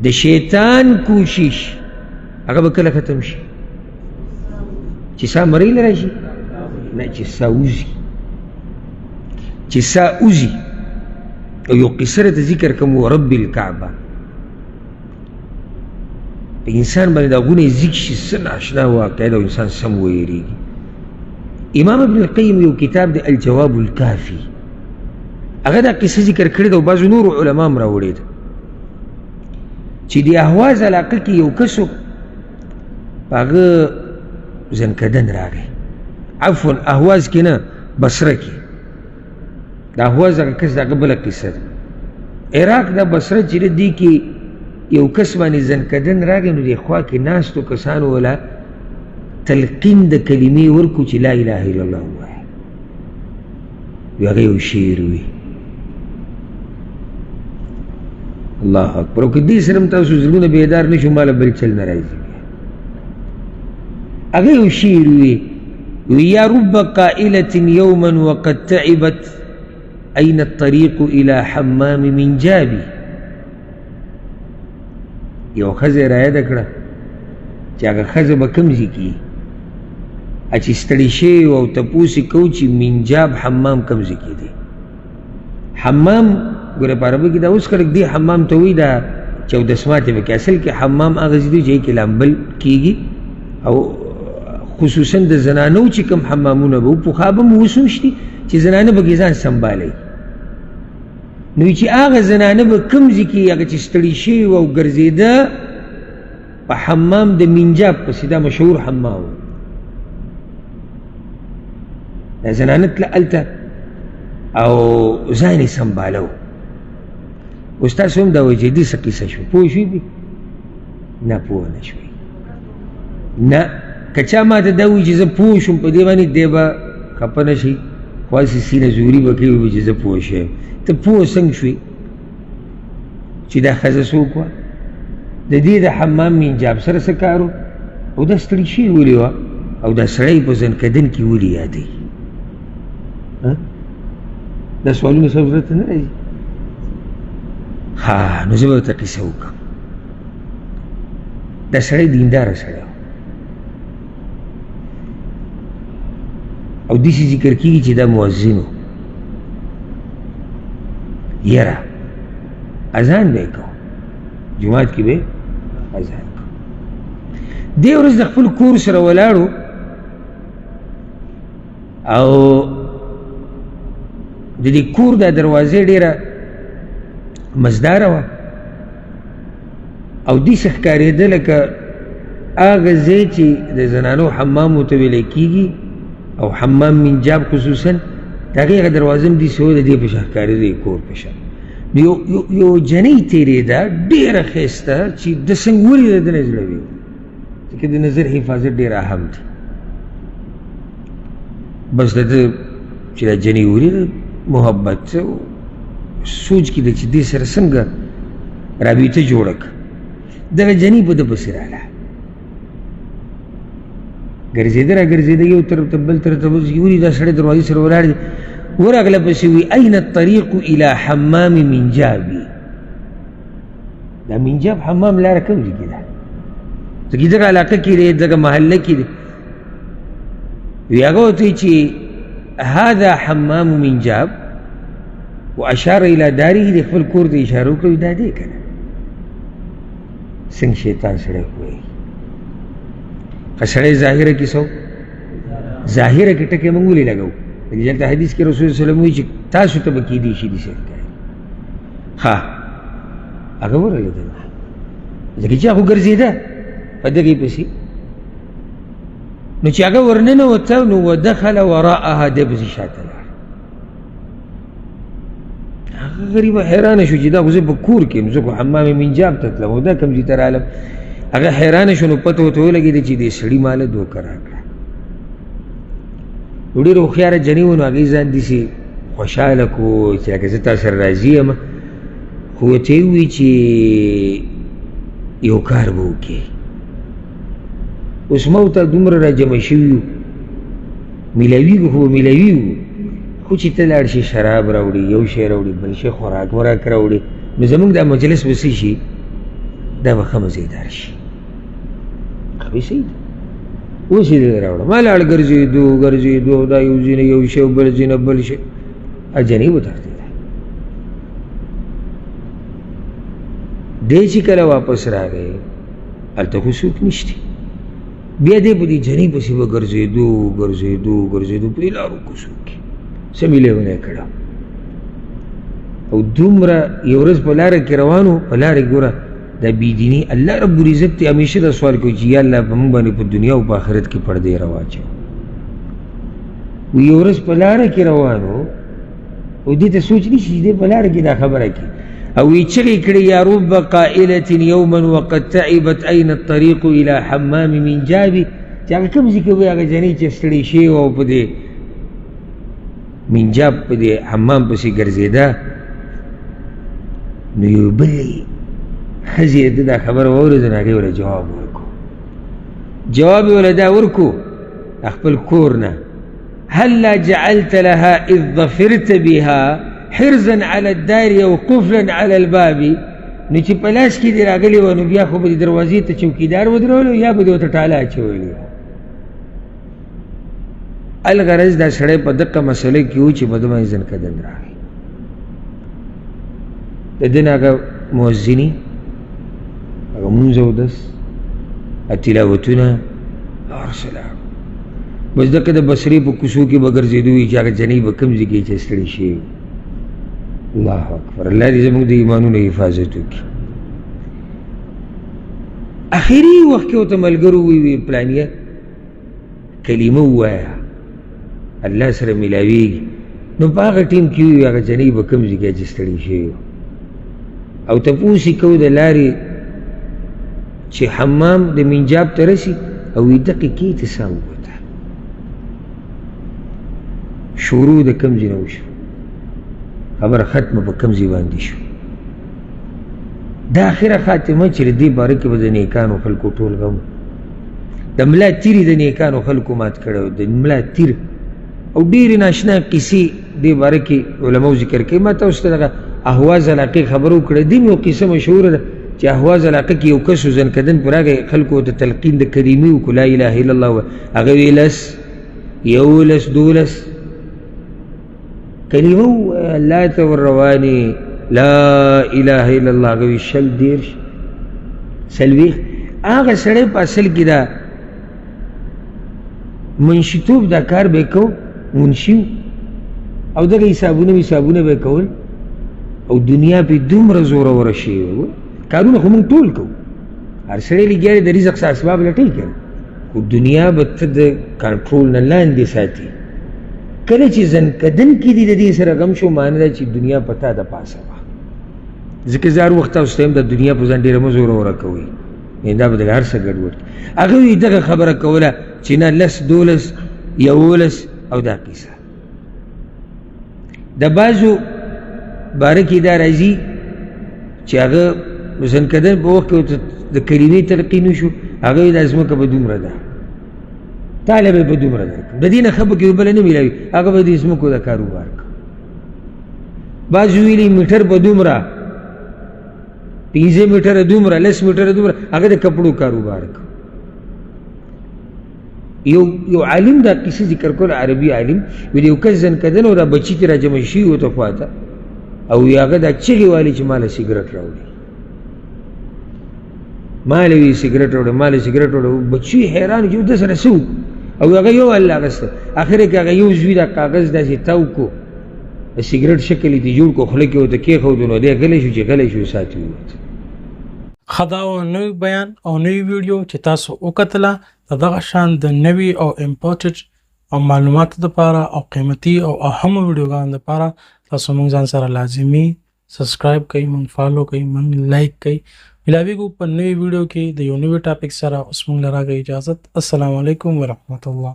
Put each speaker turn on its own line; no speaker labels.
د شیطان کوشش هغه به کله ختم شي چې سا مریل راشي نه چې سا وزي چې سا وزي او یو قصه راته ذکر کوم ورب الکعبه په انسان باندې دا غونې ذکر شي څه ناشنا واقع ده او انسان سم ویریږي امام ابن القیم یو کتاب دی الجواب الکافي هغه دا قصه ذکر کړې ده او بعضو نورو علما هم راوړې ده چې د اهواز علاقه کې یو کس و په هغه زنکدن راغی عفوا اهواز کې نه بصره کې د اهواز هغه کس د هغه بله قصه ده عراق د بصره چې دی کې یو کس باندې زنکدن راغی نو د خوا کې ناستو کسانو ولا تلقین د کلمې ورکو چې لا اله الا الله ووایه وی هغه یو شعر وي الله اکبر او که دې سره هم تاسو زړونه بیدار نه شو ماله بل چل نه راځي هغه یو شعر وي یا رب قائلة یوما وقد تعبت أين الطريق إلى حمام من جابي یو ښځه را یاده کړه چې هغه ښځه به کوم ځای کې چې ستړي شوي او تپوس یې کوو چې منجاب حمام کوم ځای کې دی حمام ګوره په عربي کې دا اوس خلک دې حمام ته وایي دا چودسماتې به کې اصل کې حمام هغه ځای دی چې کې لامبل کېږي او خصوصا د زنانو چې کوم حمامونه به پخوا به م اوس هم شتي چې زنانه به کې ځان سنبالوي نو چې هغه زنانه به کوم ځای کې هغه چې ستړي شوي او ګرځېده په حمام د منجاب پسې دا مشهور حمام دا زنانه تله هلته او ځان یې سنبالو اوس تاسو هم دا وایي چې دې څه قصه شوه پوه شوي دي نه پوه نه شوي نه که چا ما ته دا وایي چې زه پوه شوم په دې باندې دی به خفه نه شي خو هسې سینه زوري به کوي وایي چې زه پوه شویم ته پوه څنګه شوې چې دا ښځه څوک وه د دې د حمام منجاب سره څه کار و او دا ستړي شوې ولې وه او دا سړی په زنکدن کې ولې یادوي دا سوالونه ستا زړه ته نه راځي ها نو زه به ورته قصه وکړم دا سړی دینداره سړی و او داسې ذکر کېږي چې دا مؤذن و یره اذان به یې کو جومات کې به اذان کو دې ورځ د خپل کور سره ولاړو او د دې کور دا دروازې ډېره مزداره وه او داسې ښکارېده لکه هغه ځای چې د زنانو حمام ورته ویلی کېږي او حمام منجاب خصوصا د هغې هغه دروازه هم داسې وه د دې په شان ښکارېده د کور په شان یو جنۍ تېرېده ډېره ښایسته چې د څنګه ولیده د نه زړه وي ځکه د نظر حفاظت ډېر اهم دی بس د ده چې دا جنۍ ولیده محبت سوچ کې ده چې دې سره څنګه رابطه جوړه کړه دغه جنۍ په ده پسې راغله ګرځېده را ګرځېده یو طرف ته بل طرف ته ولي دا سړی دروازې سره ولاړ دی ورغله پسې وي أين الطريق إلى حمام منجابي دا منجاب حمام لاره کوم ځای کې ده ځکه دغه علاقه کې دی دغه محله کې دی وي هغه ورته وایي چې هذا حمام منجاب واشار الى داره د خپل کور ته اشاره وکړه دا دی که نه څنګه شیطان سړی وایي که سړی ظاهره کې څه ظاهره کې ټکې موږ ولې لګوو دلته حدیث کې رسول صلی الله علیه وسلم وایي چې تاسو ته به کېدی شي داسې ښکاري ښه هغه ورغېدل ځکه چې هغه ګرځېده په دغې پسې نو چې هغه ورننوته نو ودخل وراءها دی پسې شاته لاړ هغه غریبه حیرانه شو چې دا خو زه په کور کې یم زه خو حمام منجاب ته تلم او دا کوم ځای ته رالم هغه حیرانه شو نو پته ورته ولګېده چې دې سړي ماله دوکه راکړه نو ډېره هوښیاره جنۍ و نو هغې ځان داسې خوشحاله کړو چې لکه زه تا سره راضي یم خو ورته یې ووایي چې یو کار به وکړې اوس ما ورته دومره را جمع شوي یو میلاویږو خو به میلاویږو خو چې ته لاړ شي شراب راوړي یو شی راوړي بل شی خوراک وراک راوړي نو زموږ دا مجلس به څه شي دا به ښه مزېدار شي. خو صحیح ده. اوس یې دلته راوړه ما لاړ ګرځېدو دا یو ځینې یو شی بل ځینې بل شی اجنې وتښتېده. دی چې کله واپس راغی هلته خو څوک نشته. بیا دی په دې جنۍ پسې به ګرځېدو په دې لارو کوڅو کې سمې لیونی کړه. او دومره یو ورځ په لاره کې روان و، په لاره کې ګوره دا بېدیني الله رب العزت ته همیشه دا سوال کوي چې یا الله په موږ باندې په دنیا او په آخرت کې پردې رواچوه. یو ورځ په لاره کې روان و او دې ته سوچ نه شي دې په لاره کې دا خبره کوي او یې چغې کړې یا رب قائلة یوما وقد تعبت أين الطريق إلى حمام من جابي. چې هغه کوم ځای کې وایي هغه جنۍ چې ستړې شوې وه او په دې منجاب په دې حمام پسې ګرځېده، نو یو بلې ښځې د دا خبره واورېده نو هغې وله جواب ورکړو. جواب یې وله دا ورکړو خپل کور نه هلا جعلت لها اذ ظفرت بها حرزا على الدار او قفلا على الباب. نو چې په لاس کې دې راغلې وه نو بیا خو به دې دروازې ته چوکیدار ودرولو یا به دې ورته ټاله اچولې وه. الغرض دا سړی په دقه مسله کې و چې په ده باندې ځنکدن راغی. د ده نه هغه مؤذني هغه مونځ اودس تلاوتونه هر څه لاړو. بس دقه د بصرې په کوڅو کې به ګرځېدو وي چې هغه جنۍ به کوم ځای کې چې ستړې شوې. الله اکبر. الله دې زموږ د ایمانونو حفاظت وکړي. اخري وخت کې ورته ملګرو وویل پلانیه کلمه ووایه الله سره ملاویږي. نو په هغه ټیم کې وي هغه جنۍ به کوم ځای کې چې ستړې شوې او تپوس یې کوو د لارې چې حمام د منجاب ته رسي او وي دقیقې ته سا ووته. شروع د کوم ځای نه وشو، خبره ختمه په کوم ځای باندې شو. دا اخره خاتمه چې د دې باره کې به د نیکانو خلکو ټول غم د ملا تیرې د نیکانو خلکو مات کړی و. د ملا تیر او ډېرې ناشنا قیسې دې باره کې علماو ذکر کوي. ما تاسو ته دغه احواز علاقې خبره وکړه. دې یو قصه مشهوره ده چې احواز علاقه کې یو کس و زنکدن پر راغی خلکو ته تلقین د کریمې وکړو لا اله الا الله. هغه ویې لس یولس دولس کلمه ووایه الله ته ور روانې لا اله الا الله. هغه وي شل دېرش څلوېښت. هغه سړی په اصل کې دا منشیتوب دا کار به یې کو منشي او دغه حسابونه به یې کول او دنیا پې دومره زوروره شوې وه. کارونه خو موږ ټول کوو، هر سړی لګیا دی د رزق څه اسباب لټوي که نه، خو دنیا به ته د کنټرول نه لاندې ساتي. کله چې زنکدن کې دي د دې سره غم شو معنی ده چې دنیا په تا د پاسه وه. ځکه زه هر وخت تاسو ته یم د دنیا په ځان ډېره مه زوروره کوئ، دا به د هر څه ګډوډ. هغه وایي دغه خبره کوله چې نه لس دولس یولس او دا قیسه. د بعضو باره کې دا راځي چې هغه زنکدن په وخت کې د کلمې تلقین وشو، هغه وایي دا ځمکه به دومره ده تاله به په دومره درکړم، د دې نه ښه به کې بله نه میلاوي، هغه به د ځمکو د کاروبار کړه. بعض ویلي میټر به دومره 5 میټره دومره 10 میټره دومره، هغه د کپړو کاروبار کړه. یو عالم دا قصه ذکر کول، عربي عالم ویل یو کس زنکدن او دا بچی ترې راجمع شوي وو ته خواته او هغه دا چغې والي چې ماله سګرټ راوړي، ماله وي سګرټ راوړه ماله سګرټ راوړه. بچي حیران چې ده سره څه وکړو او هغه یو الله اغسته. اخر کې هغه یو زوی دا کاغذ داسې تاو کو د سګرټ شکل یې جوړ کو خوله کې ورته کېښودو نو دی غلی شو چې غلی شو ساتي ووت.
ښه دا و نوی بیان او نوی ویډیو چې تاسو وکتله. د دغه شان د نوي او امپورټډ او معلوماتو دپاره او قیمتي او اهمو ویډیوګانو دپاره تاسو مونږ ځان سره لازمي سبسکرایب کوئ، مونږ فالو کوئ، مونږ لایک کوئ. ملاویږو په نوي ویډیو کې د یو نوي ټاپک سره. اوس مونږ له راغی اجازت. السلام علیکم ورحمت الله.